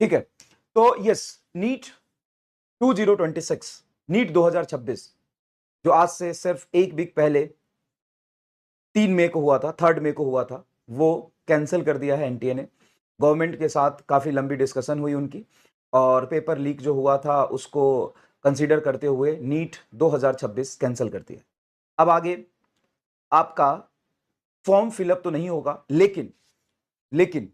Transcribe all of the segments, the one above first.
ठीक है, तो यस, नीट 2026, नीट 2026 जो आज से सिर्फ एक वीक पहले 3 मई को हुआ था, 3 मई को हुआ था, वो कैंसिल कर दिया है एनटीए ने। गवर्नमेंट के साथ काफी लंबी डिस्कशन हुई उनकी, और पेपर लीक जो हुआ था उसको कंसीडर करते हुए नीट 2026 कैंसिल कर दिया। अब आगे आपका फॉर्म फिलअप तो नहीं होगा, लेकिन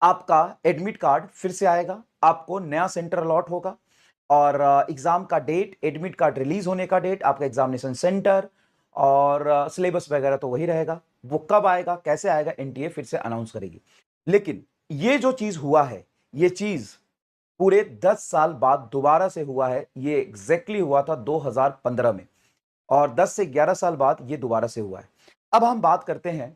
आपका एडमिट कार्ड फिर से आएगा, आपको नया सेंटर अलॉट होगा, और एग्जाम का डेट, एडमिट कार्ड रिलीज होने का डेट, आपका एग्जामिनेशन सेंटर और सिलेबस वगैरह तो वही रहेगा। वो कब आएगा, कैसे आएगा, एनटीए फिर से अनाउंस करेगी। लेकिन ये जो चीज हुआ है, ये चीज पूरे 10 साल बाद दोबारा से हुआ है। ये एग्जैक्टली हुआ था 2015 में, और 10 से 11 साल बाद ये दोबारा से हुआ है। अब हम बात करते हैं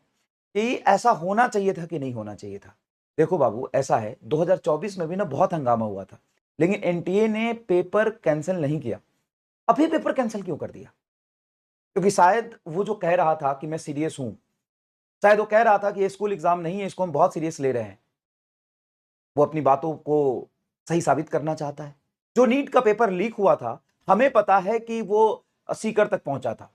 कि ऐसा होना चाहिए था कि नहीं होना चाहिए था। देखो बाबू, ऐसा है, 2024 में भी ना बहुत हंगामा हुआ था, लेकिन एनटीए ने पेपर कैंसिल नहीं किया। अभी पेपर कैंसिल क्यों कर दिया? क्योंकि शायद वो जो कह रहा था कि मैं सीरियस हूं, शायद वो कह रहा था कि ये स्कूल एग्जाम नहीं है, इसको हम बहुत सीरियस ले रहे हैं। वो अपनी बातों को सही साबित करना चाहता है। जो नीट का पेपर लीक हुआ था, हमें पता है कि वो सीकर तक पहुंचा था,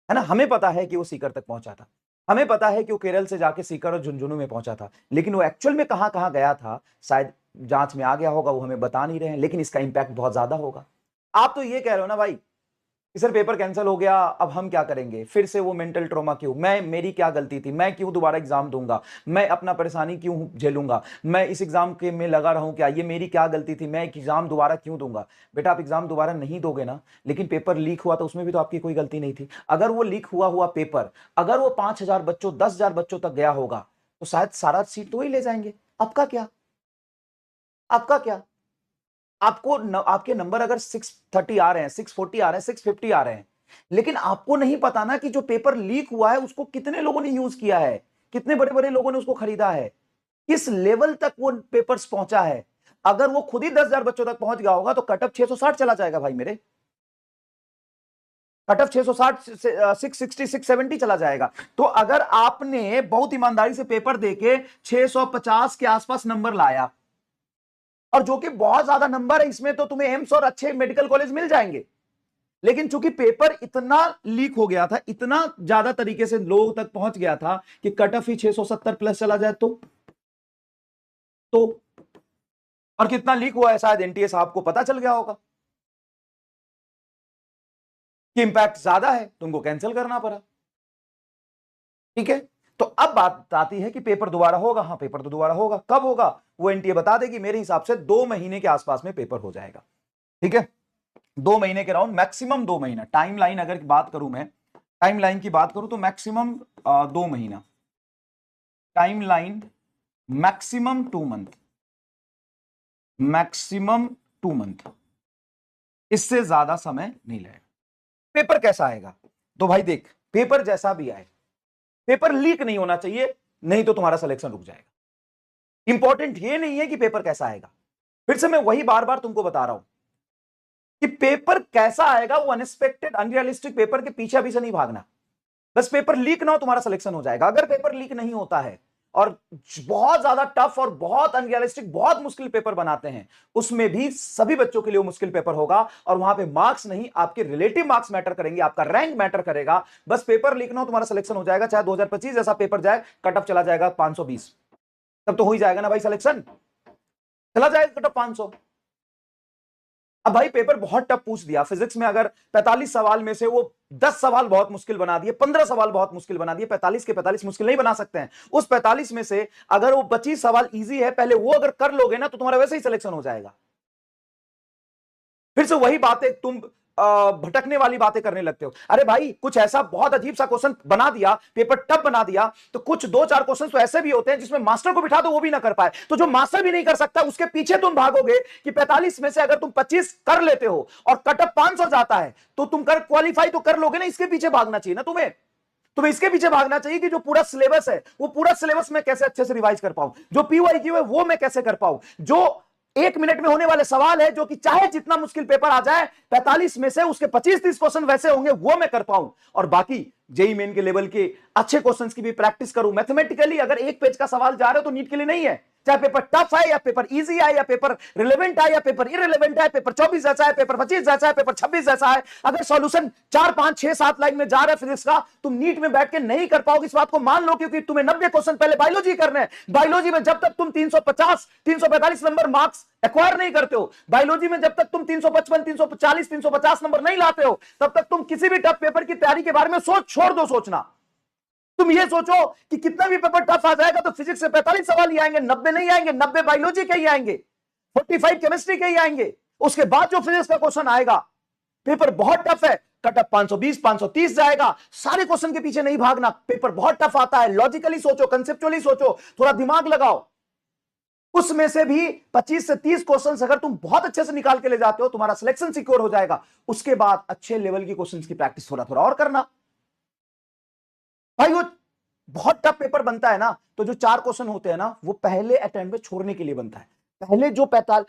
है ना, हमें पता है कि वो सीकर तक पहुंचा था, हमें पता है कि वो केरल से जाके सीकर और झुंझुनू में पहुंचा था, लेकिन वो एक्चुअल में कहां कहां गया था शायद जांच में आ गया होगा, वो हमें बता नहीं रहे हैं, लेकिन इसका इंपैक्ट बहुत ज्यादा होगा। आप तो ये कह रहे हो ना भाई कि सर पेपर कैंसिल हो गया, अब हम क्या करेंगे, फिर से वो मेंटल ट्रॉमा क्यों, मेरी क्या गलती थी, मैं क्यों दोबारा एग्जाम दूंगा, मैं अपना परेशानी क्यों झेलूंगा, मैं इस एग्जाम के में लगा रहूं, क्या ये मेरी क्या गलती थी, मैं एग्जाम दोबारा क्यों दूंगा? बेटा, आप एग्जाम दोबारा नहीं दोगे ना, लेकिन पेपर लीक हुआ तो उसमें भी तो आपकी कोई गलती नहीं थी। अगर वो लीक हुआ पेपर, अगर वो 5,000 बच्चों, 10,000 बच्चों तक गया होगा, तो शायद सारा सीट तो ही ले जाएंगे। आपका क्या, आपका क्या? आपके नंबर अगर 630 आ रहे हैं, 640 आ रहे हैं, 650 आ रहे हैं, लेकिन आपको नहीं पता ना कि जो पेपर लीक हुआ है उसको कितने लोगों ने यूज किया है, कितने बड़े बड़े लोगों ने उसको खरीदा है, किस लेवल तक वो पेपर्स पहुंचा है। अगर वो खुद ही 10,000 बच्चों तक पहुंच गया होगा तो कट ऑफ 660 चला जाएगा भाई मेरे, कट ऑफ 660 से 660 670 चला जाएगा। तो अगर आपने बहुत ईमानदारी से पेपर देके 650 के आसपास नंबर लाया, और जो कि बहुत ज्यादा नंबर है, इसमें तो तुम्हें एम्स और अच्छे मेडिकल कॉलेज मिल जाएंगे, लेकिन चूंकि पेपर इतना लीक हो गया था, इतना ज्यादा तरीके से लोगों तक पहुंच गया था कि कट ऑफ ही 670 प्लस चला जाए तो और कितना लीक हुआ है शायद एनटीए साहब को पता चल गया होगा कि इंपैक्ट ज्यादा है, तुमको कैंसिल करना पड़ा। ठीक है, तो अब बात आती है कि पेपर दोबारा होगा। हाँ, पेपर तो दोबारा होगा, कब होगा वो एनटीए बता देगी। मेरे हिसाब से 2 महीने के आसपास में पेपर हो जाएगा। ठीक है, 2 महीने के राउंड, मैक्सिमम 2 महीना। टाइमलाइन अगर बात करूं मैं, टाइमलाइन की बात करूं तो मैक्सिमम 2 महीना, timeline maximum 2 month, maximum 2 month, इससे ज्यादा समय नहीं लगेगा। पेपर कैसा आएगा? तो भाई देख, पेपर जैसा भी आए, पेपर लीक नहीं होना चाहिए, नहीं तो तुम्हारा सिलेक्शन रुक जाएगा। इंपॉर्टेंट ये नहीं है कि पेपर कैसा आएगा, फिर से मैं वही बार बार तुमको बता रहा हूं कि पेपर कैसा आएगा, वो अनएक्सपेक्टेड अनरियलिस्टिक पेपर के पीछे अभी से नहीं भागना। बस पेपर लीक ना हो, तुम्हारा सिलेक्शन हो जाएगा। अगर पेपर लीक नहीं होता है और बहुत ज्यादा टफ और बहुत अनरियलिस्टिक, बहुत मुश्किल पेपर बनाते हैं, उसमें भी सभी बच्चों के लिए मुश्किल पेपर होगा, और वहां पे मार्क्स नहीं, आपके रिलेटिव मार्क्स मैटर करेंगे, आपका रैंक मैटर करेगा। बस पेपर लीक ना हो, तुम्हारा सिलेक्शन हो जाएगा। चाहे 2025 जैसा पेपर जाए, कट ऑफ चला जाएगा 520, तब तो हो ही जाएगा ना भाई, सिलेक्शन चला जाएगा कट ऑफ 500। अब भाई पेपर बहुत टफ पूछ दिया, फिजिक्स में अगर 45 सवाल में से वो 10 सवाल बहुत मुश्किल बना दिए, 15 सवाल बहुत मुश्किल बना दिए, 45 के 45 मुश्किल नहीं बना सकते हैं। उस 45 में से अगर वो 25 सवाल इजी है, पहले वो अगर कर लोगे ना, तो तुम्हारा वैसे ही सिलेक्शन हो जाएगा। फिर से वही बातें तुम भटकने वाली बातें करने लगते हो। अरे भाई, कुछ ऐसा बहुत अजीब सा क्वेश्चन बना दिया, पेपर टफ बना दिया, तो कुछ 2-4 क्वेश्चन तो ऐसे भी होते हैं जिसमें मास्टर को बिठा दो वो भी ना कर पाए। तो जो मास्टर भी नहीं कर सकता, उसके पीछे तुम भागोगे कि 45 में से अगर तुम 25 कर लेते हो और कट ऑफ 500 जाता है, तो तुम कर क्वालिफाई तो कर लोगे ना। इसके पीछे भागना चाहिए ना तुम्हें, तुम्हें इसके पीछे भागना चाहिए कि जो पूरा सिलेबस है, वो पूरा सिलेबस मैं कैसे अच्छे से रिवाइज कर पाऊं, जो पीवाईक्यू है वो मैं कैसे कर पाऊं, जो 1 मिनट में होने वाले सवाल है, जो कि चाहे जितना मुश्किल पेपर आ जाए, 45 में से उसके 25-30 क्वेश्चन वैसे होंगे वो मैं कर पाऊं, और बाकी जेई मेन के लेवल के अच्छे क्वेश्चंस की भी प्रैक्टिस करूं। मैथमेटिकली अगर एक पेज का सवाल जा रहा है तो नीट के लिए नहीं है, चाहे पेपर टफ है या पेपर इजी है या पेपर रिलेवेंट है या पेपर इररिलेवेंट है, पेपर 24 जैसा है, पेपर 25 जैसा है, पेपर 26 जैसा है, अगर सॉल्यूशन 4 5 6 7 लाइन में जा रहा है फिजिक्स का, तुम नीट में बैठ के नहीं कर पाओगे, इस बात को मान लो, क्योंकि तुम्हें 90 क्वेश्चन पहले बायोलॉजी करने हैं। बायोलॉजी में जब तक तुम 350 345 नंबर मार्क्स एक्वायर नहीं करते हो, बायोलॉजी में जब तक तुम 355 340 350 नंबर नहीं लाते हो, तब तक तुम किसी भी टफ पेपर की तैयारी के बारे में छोड़ दो सोचना। तुम ये सोचो कि कितना भी पेपर टफ आ जाएगा तो फिजिक्स से 45 सवाल ही आएंगे, 90 नहीं आएंगे, 90 बायोलॉजी के ही आएंगे, 45 केमिस्ट्री के ही आएंगे। उसके बाद जो फिजिक्स का क्वेश्चन आएगा, पेपर बहुत टफ है, कटअप 520 530 जाएगा, सारे क्वेश्चन के पीछे नहीं भागना, पेपर बहुत टफ आता है, लॉजिकली सोचो, कंसेप्चुअली सोचो, थोड़ा दिमाग लगाओ। उसमें से भी 25 से 30 क्वेश्चंस अगर तुम बहुत अच्छे से निकाल के ले जाते हो, तुम्हारा सिलेक्शन सिक्योर हो जाएगा। उसके बाद अच्छे लेवल की क्वेश्चंस की प्रैक्टिस थोड़ा थोड़ा और करना। भाई वो बहुत टफ पेपर बनता है ना, तो जो 4 क्वेश्चन होते हैं ना, वो पहले अटेम्प्ट में छोड़ने के लिए बनता है। पहले जो 45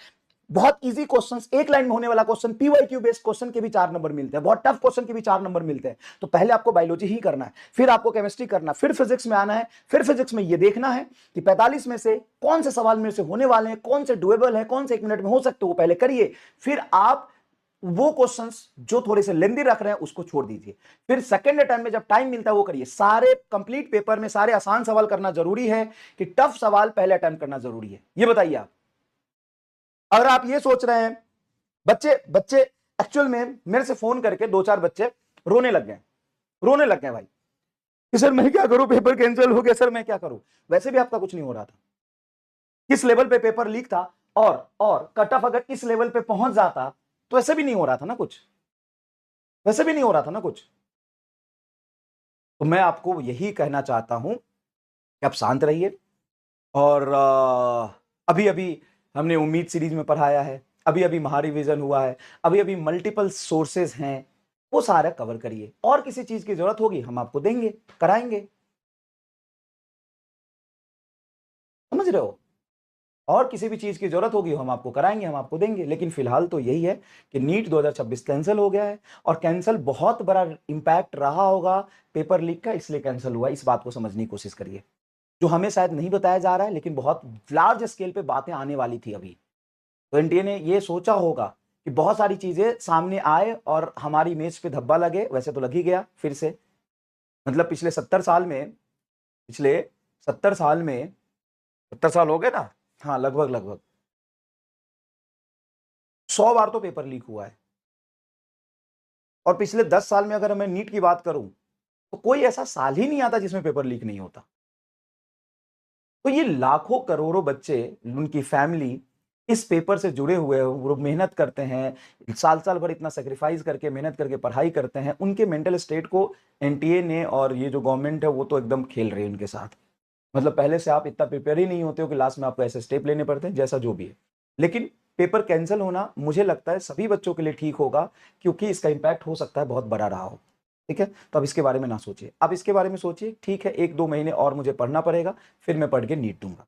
बहुत इजी क्वेश्चंस, एक लाइन में होने वाला क्वेश्चन, पीवाईक्यू बेस्ड क्वेश्चन के भी 4 नंबर मिलते हैं, बहुत टफ क्वेश्चन के भी 4 नंबर मिलते हैं। तो पहले आपको बायोलॉजी ही करना है, फिर आपको केमिस्ट्री करना, फिर फिजिक्स में आना है, फिर फिजिक्स में ये देखना है कि 45 में से कौन से सवाल में से होने वाले हैं, कौन से डुएबल है, कौन से 1 मिनट में हो सकते हो, वो पहले करिए। फिर आप वो क्वेश्चंस जो थोड़े से लेंदी रख रहे हैं उसको छोड़ दीजिए। फिर सेकंड अटेम्प्ट में जब टाइम मिलता है वो करिए। सारे कंप्लीट पेपर में सारे आसान सवाल करना जरूरी है कि टफ सवाल पहले अटेम्प्ट करना जरूरी है? ये बताइए आप। अगर आप ये सोच रहे हैं, बच्चे एक्चुअल में मेरे से फोन करके 2-4 बच्चे रोने लग गए भाई कि सर मैं क्या करूं, पेपर कैंसिल हो गया, सर मैं क्या करूं। वैसे भी आपका कुछ नहीं हो रहा था, किस लेवल पे पेपर लीक था, और कट ऑफ अगर इस लेवल पे पहुंच जाता तो ऐसे भी नहीं हो रहा था ना कुछ, वैसे भी नहीं हो रहा था ना कुछ। तो मैं आपको यही कहना चाहता हूं कि आप शांत रहिए। और अभी अभी हमने उम्मीद सीरीज में पढ़ाया है, अभी अभी महारिविजन हुआ है, अभी अभी मल्टीपल सोर्सेज हैं, वो सारा कवर करिए। और किसी चीज की जरूरत होगी हम आपको देंगे, कराएंगे, समझ रहे हो? और किसी भी चीज की जरूरत होगी हम आपको कराएंगे, हम आपको देंगे। लेकिन फिलहाल तो यही है कि नीट 2026 कैंसिल हो गया है, और कैंसिल बहुत बड़ा इंपैक्ट रहा होगा पेपर लीक का, इसलिए कैंसिल हुआ। इस बात को समझने की कोशिश करिए, जो हमें शायद नहीं बताया जा रहा है, लेकिन बहुत लार्ज स्केल पे बातें आने वाली थी अभी। तो एनटीए ने ये सोचा होगा कि बहुत सारी चीजें सामने आए और हमारी इमेज पे धब्बा लगे। वैसे तो लग ही गया फिर से, मतलब पिछले 70 साल में 70 साल हो गए ना, हाँ लगभग 100 बार तो पेपर लीक हुआ है। और पिछले 10 साल में अगर मैं नीट की बात करूं तो कोई ऐसा साल ही नहीं आता जिसमें पेपर लीक नहीं होता। तो ये लाखों करोड़ों बच्चे, उनकी फैमिली इस पेपर से जुड़े हुए हैं, वो मेहनत करते हैं, साल भर इतना सेक्रीफाइस करके मेहनत करके पढ़ाई करते हैं, उनके मेंटल स्टेट को एनटीए ने और ये जो गवर्नमेंट है वो तो एकदम खेल रही है उनके साथ। मतलब पहले से आप इतना प्रिपेयर ही नहीं होते हो कि लास्ट में आपको ऐसे स्टेप लेने पड़ते हैं, जैसा जो भी है। लेकिन पेपर कैंसिल होना मुझे लगता है सभी बच्चों के लिए ठीक होगा, क्योंकि इसका इंपैक्ट हो सकता है बहुत बड़ा रहा हो। ठीक है, तो अब इसके बारे में ना सोचिए, आप इसके बारे में सोचिए, ठीक है 1-2 महीने और मुझे पढ़ना पड़ेगा, फिर मैं पढ़ के नीट दूंगा।